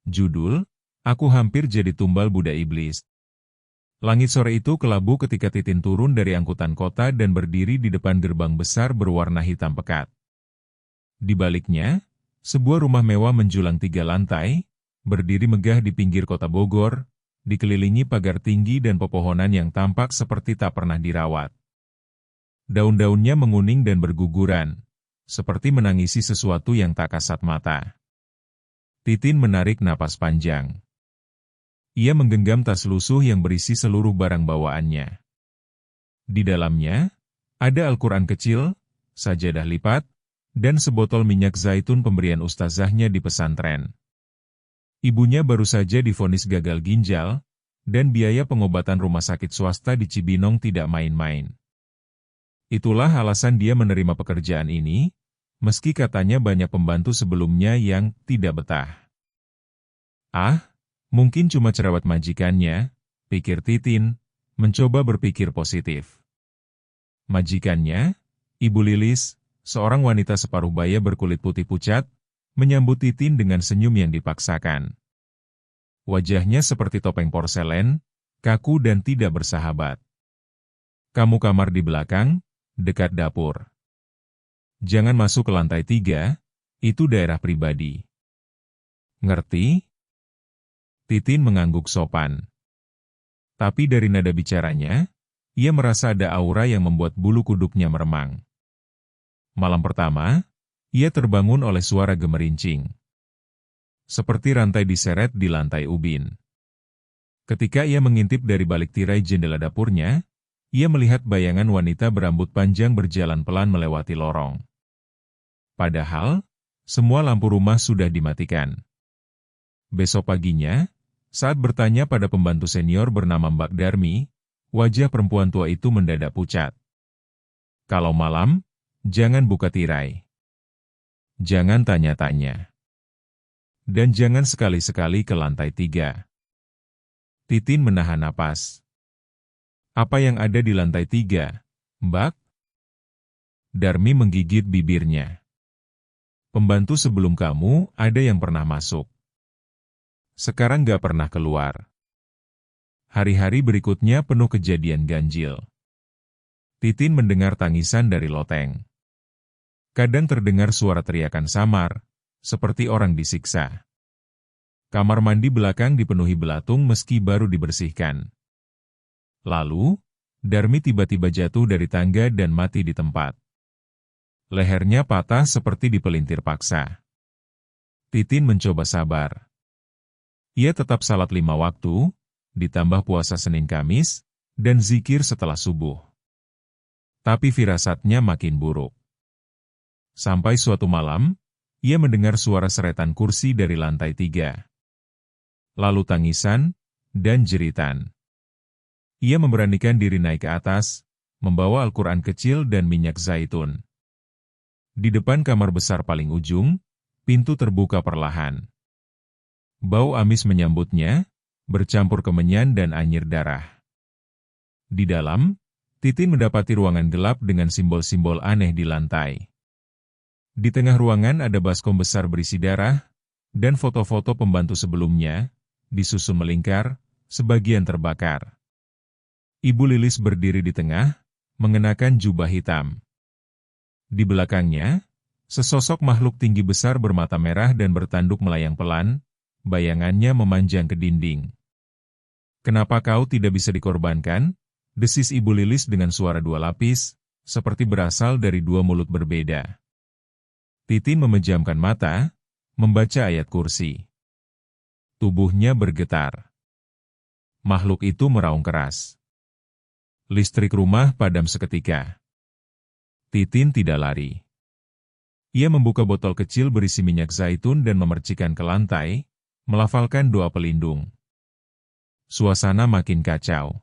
Judul, Aku Hampir Jadi Tumbal Budak Iblis. Langit sore itu kelabu ketika Titin turun dari angkutan kota dan berdiri di depan gerbang besar berwarna hitam pekat. Di baliknya, sebuah rumah mewah menjulang 3 lantai, berdiri megah di pinggir kota Bogor, dikelilingi pagar tinggi dan pepohonan yang tampak seperti tak pernah dirawat. Daun-daunnya menguning dan berguguran, seperti menangisi sesuatu yang tak kasat mata. Titin menarik napas panjang. Ia menggenggam tas lusuh yang berisi seluruh barang bawaannya. Di dalamnya, ada Al-Quran kecil, sajadah lipat, dan sebotol minyak zaitun pemberian ustazahnya di pesantren. Ibunya baru saja divonis gagal ginjal, dan biaya pengobatan rumah sakit swasta di Cibinong tidak main-main. Itulah alasan dia menerima pekerjaan ini, meski katanya banyak pembantu sebelumnya yang tidak betah. Mungkin cuma cerewet majikannya, pikir Titin, mencoba berpikir positif. Majikannya, Ibu Lilis, seorang wanita separuh baya berkulit putih pucat, menyambut Titin dengan senyum yang dipaksakan. Wajahnya seperti topeng porselen, kaku dan tidak bersahabat. Kamu kamar di belakang, dekat dapur. Jangan masuk ke lantai 3, itu daerah pribadi. Ngerti? Titin mengangguk sopan. Tapi dari nada bicaranya, ia merasa ada aura yang membuat bulu kuduknya meremang. Malam pertama, ia terbangun oleh suara gemerincing. Seperti rantai diseret di lantai ubin. Ketika ia mengintip dari balik tirai jendela dapurnya, ia melihat bayangan wanita berambut panjang berjalan pelan melewati lorong. Padahal, semua lampu rumah sudah dimatikan. Besok paginya, saat bertanya pada pembantu senior bernama Mbak Darmi, wajah perempuan tua itu mendadak pucat. Kalau malam, jangan buka tirai. Jangan tanya-tanya. Dan jangan sekali-sekali ke lantai 3. Titin menahan napas. Apa yang ada di lantai 3, Mbak? Darmi menggigit bibirnya. Pembantu sebelum kamu, ada yang pernah masuk. Sekarang gak pernah keluar. Hari-hari berikutnya penuh kejadian ganjil. Titin mendengar tangisan dari loteng. Kadang terdengar suara teriakan samar, seperti orang disiksa. Kamar mandi belakang dipenuhi belatung meski baru dibersihkan. Lalu, Darmi tiba-tiba jatuh dari tangga dan mati di tempat. Lehernya patah seperti dipelintir paksa. Titin mencoba sabar. Ia tetap salat 5 waktu, ditambah puasa Senin Kamis, dan zikir setelah subuh. Tapi firasatnya makin buruk. Sampai suatu malam, ia mendengar suara seretan kursi dari lantai 3. Lalu tangisan, dan jeritan. Ia memberanikan diri naik ke atas, membawa Al-Quran kecil dan minyak zaitun. Di depan kamar besar paling ujung, pintu terbuka perlahan. Bau amis menyambutnya, bercampur kemenyan dan anyir darah. Di dalam, Titin mendapati ruangan gelap dengan simbol-simbol aneh di lantai. Di tengah ruangan ada baskom besar berisi darah, dan foto-foto pembantu sebelumnya, disusun melingkar, sebagian terbakar. Ibu Lilis berdiri di tengah, mengenakan jubah hitam. Di belakangnya, sesosok makhluk tinggi besar bermata merah dan bertanduk melayang pelan, bayangannya memanjang ke dinding. Kenapa kau tidak bisa dikorbankan? Desis Ibu Lilis dengan suara 2 lapis, seperti berasal dari 2 mulut berbeda. Titin memejamkan mata, membaca ayat kursi. Tubuhnya bergetar. Makhluk itu meraung keras. Listrik rumah padam seketika. Titin tidak lari. Ia membuka botol kecil berisi minyak zaitun dan memercikan ke lantai, melafalkan doa pelindung. Suasana makin kacau.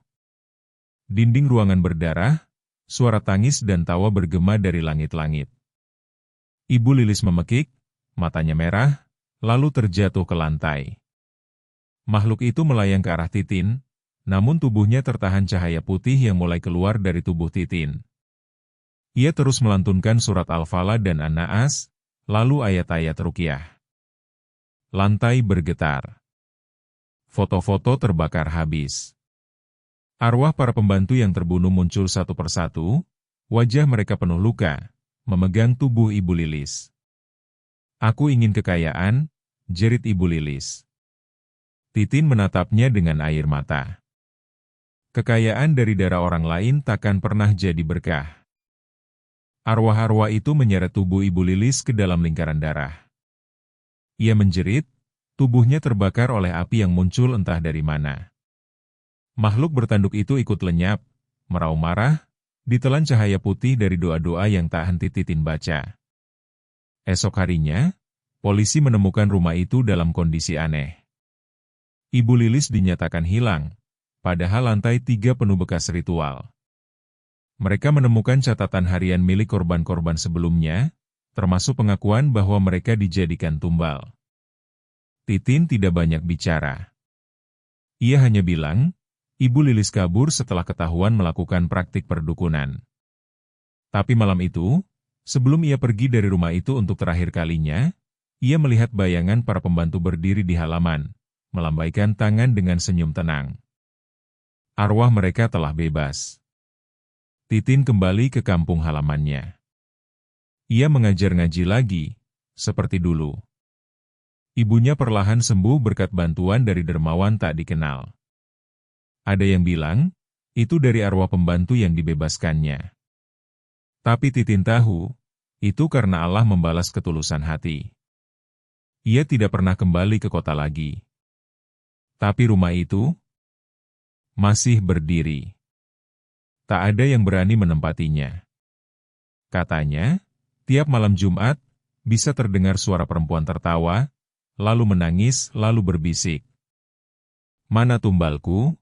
Dinding ruangan berdarah, suara tangis dan tawa bergema dari langit-langit. Ibu Lilis memekik, matanya merah, lalu terjatuh ke lantai. Makhluk itu melayang ke arah Titin, namun tubuhnya tertahan cahaya putih yang mulai keluar dari tubuh Titin. Ia terus melantunkan surat Al-Falaq dan An-Naas, lalu ayat-ayat ruqyah. Lantai bergetar. Foto-foto terbakar habis. Arwah para pembantu yang terbunuh muncul satu persatu, wajah mereka penuh luka, memegang tubuh Ibu Lilis. "Aku ingin kekayaan," jerit Ibu Lilis. Titin menatapnya dengan air mata. Kekayaan dari darah orang lain takkan pernah jadi berkah. Arwah-arwah itu menyeret tubuh Ibu Lilis ke dalam lingkaran darah. Ia menjerit, tubuhnya terbakar oleh api yang muncul entah dari mana. Makhluk bertanduk itu ikut lenyap, meraung marah, ditelan cahaya putih dari doa-doa yang tak henti Titin baca. Esok harinya, polisi menemukan rumah itu dalam kondisi aneh. Ibu Lilis dinyatakan hilang, padahal lantai 3 penuh bekas ritual. Mereka menemukan catatan harian milik korban-korban sebelumnya, termasuk pengakuan bahwa mereka dijadikan tumbal. Titin tidak banyak bicara. Ia hanya bilang, Ibu Lilis kabur setelah ketahuan melakukan praktik perdukunan. Tapi malam itu, sebelum ia pergi dari rumah itu untuk terakhir kalinya, ia melihat bayangan para pembantu berdiri di halaman, melambaikan tangan dengan senyum tenang. Arwah mereka telah bebas. Titin kembali ke kampung halamannya. Ia mengajar ngaji lagi, seperti dulu. Ibunya perlahan sembuh berkat bantuan dari dermawan tak dikenal. Ada yang bilang, itu dari arwah pembantu yang dibebaskannya. Tapi Titin tahu, itu karena Allah membalas ketulusan hati. Ia tidak pernah kembali ke kota lagi. Tapi rumah itu masih berdiri. Tak ada yang berani menempatinya. Katanya, tiap malam Jumat, bisa terdengar suara perempuan tertawa, lalu menangis, lalu berbisik. "Mana tumbalku?"